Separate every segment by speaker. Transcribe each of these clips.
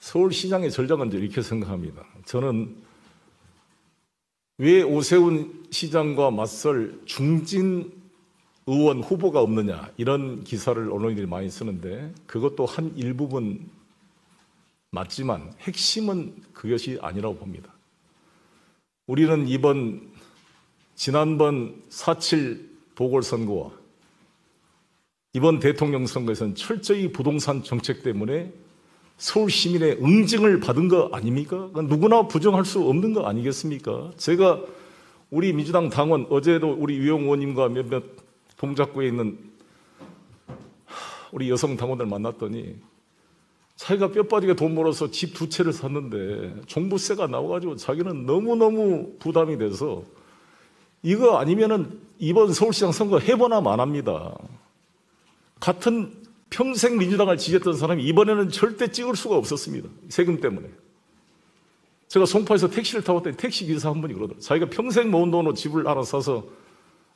Speaker 1: 서울시장의 전략은 이렇게 생각합니다. 저는 왜 오세훈 시장과 맞설 중진 의원 후보가 없느냐 이런 기사를 언론인들이 많이 쓰는데 그것도 한 일부분 맞지만 핵심은 그것이 아니라고 봅니다. 우리는 지난번 4.7 보궐선거와 이번 대통령 선거에서는 철저히 부동산 정책 때문에 서울 시민의 응징을 받은 거 아닙니까? 누구나 부정할 수 없는 거 아니겠습니까? 제가 우리 민주당 당원, 어제도 우리 유영 의원님과 몇몇 동작구에 있는 우리 여성 당원들 만났더니 자기가 뼈 빠지게 돈 벌어서 집 2채를 샀는데 종부세가 나와가지고 자기는 너무너무 부담이 돼서 이거 아니면은 이번 서울시장 선거 해보나 마납니다. 같은 평생 민주당을 지지했던 사람이 이번에는 절대 찍을 수가 없었습니다. 세금 때문에. 제가 송파에서 택시를 타고 왔더니 택시기사 한 분이 그러더라고요. 자기가 평생 모은 돈으로 집을 하나 사서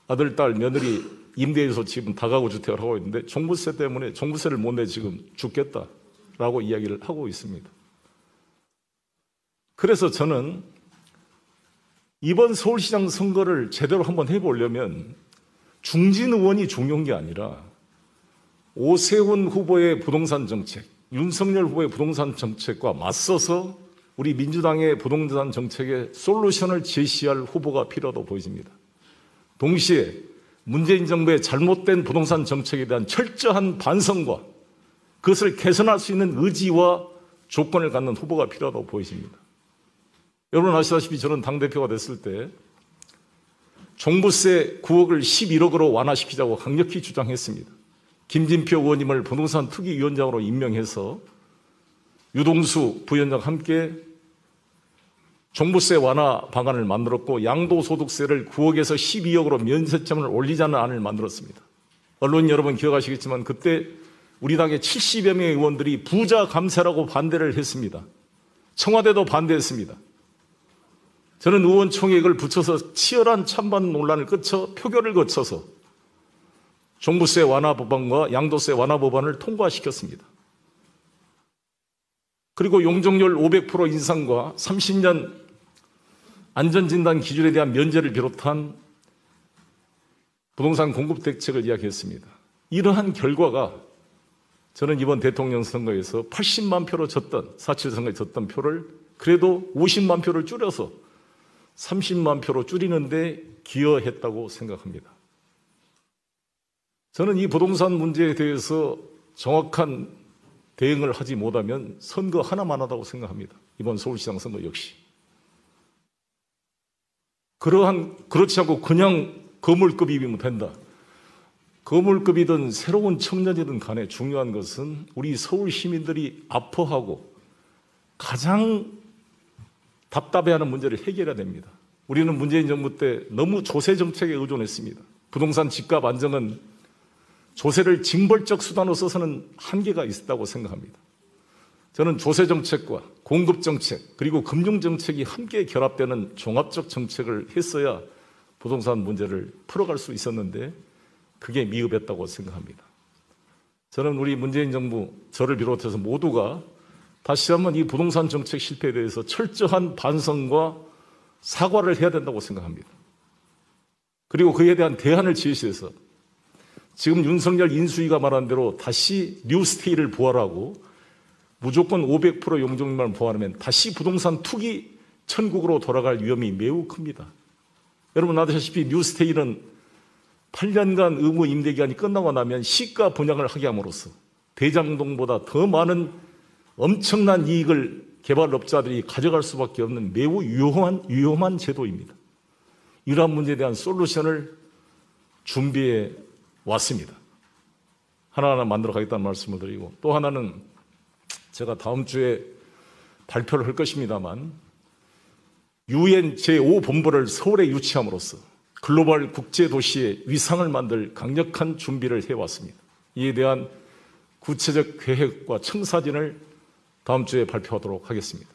Speaker 1: 아들, 딸, 며느리 임대해서 지금 다가구 주택을 하고 있는데 종부세 때문에 종부세를 못 내 지금 죽겠다라고 이야기를 하고 있습니다. 그래서 저는 이번 서울시장 선거를 제대로 한번 해보려면 중진 의원이 중요한 게 아니라 오세훈 후보의 부동산 정책, 윤석열 후보의 부동산 정책과 맞서서 우리 민주당의 부동산 정책에 솔루션을 제시할 후보가 필요하다고 보여집니다. 동시에 문재인 정부의 잘못된 부동산 정책에 대한 철저한 반성과 그것을 개선할 수 있는 의지와 조건을 갖는 후보가 필요하다고 보여집니다. 여러분 아시다시피 저는 당대표가 됐을 때 종부세 9억을 11억으로 완화시키자고 강력히 주장했습니다. 김진표 의원님을 부동산 투기위원장으로 임명해서 유동수 부위원장과 함께 종부세 완화 방안을 만들었고 양도소득세를 9억에서 12억으로 면세점을 올리자는 안을 만들었습니다. 언론인 여러분 기억하시겠지만 그때 우리 당의 70여 명의 의원들이 부자 감세라고 반대를 했습니다. 청와대도 반대했습니다. 저는 의원총회에 이걸 붙여서 치열한 찬반 논란을 거쳐 표결을 거쳐서 종부세 완화 법안과 양도세 완화 법안을 통과시켰습니다. 그리고 용적률 500% 인상과 30년 안전진단 기준에 대한 면제를 비롯한 부동산 공급 대책을 이야기했습니다. 이러한 결과가 저는 이번 대통령 선거에서 80만 표로 졌던 4.7 선거에 졌던 표를 그래도 50만 표를 줄여서 30만 표로 줄이는데 기여했다고 생각합니다. 저는 이 부동산 문제에 대해서 정확한 대응을 하지 못하면 선거 하나만 하다고 생각합니다. 이번 서울시장 선거 역시. 그렇지 않고 그냥 거물급이면 된다. 거물급이든 새로운 청년이든 간에 중요한 것은 우리 서울 시민들이 아파하고 가장 답답해하는 문제를 해결해야 됩니다. 우리는 문재인 정부 때 너무 조세 정책에 의존했습니다. 부동산 집값 안정은 조세를 징벌적 수단으로 써서는 한계가 있었다고 생각합니다. 저는 조세 정책과 공급 정책 그리고 금융 정책이 함께 결합되는 종합적 정책을 했어야 부동산 문제를 풀어갈 수 있었는데 그게 미흡했다고 생각합니다. 저는 우리 문재인 정부, 저를 비롯해서 모두가 다시 한번 이 부동산 정책 실패에 대해서 철저한 반성과 사과를 해야 된다고 생각합니다. 그리고 그에 대한 대안을 제시해서 지금 윤석열 인수위가 말한 대로 다시 뉴스테이를 부활하고 무조건 500% 용적률만 부활하면 다시 부동산 투기 천국으로 돌아갈 위험이 매우 큽니다. 여러분 아시다시피 뉴스테이는 8년간 의무 임대 기간이 끝나고 나면 시가 분양을 하게 함으로써 대장동보다 더 많은 엄청난 이익을 개발업자들이 가져갈 수밖에 없는 매우 위험한 제도입니다. 이러한 문제에 대한 솔루션을 준비해 왔습니다. 하나하나 만들어 가겠다는 말씀을 드리고 또 하나는 제가 다음 주에 발표를 할 것입니다만 UN 제5본부를 서울에 유치함으로써 글로벌 국제도시의 위상을 만들 강력한 준비를 해왔습니다. 이에 대한 구체적 계획과 청사진을 다음 주에 발표하도록 하겠습니다.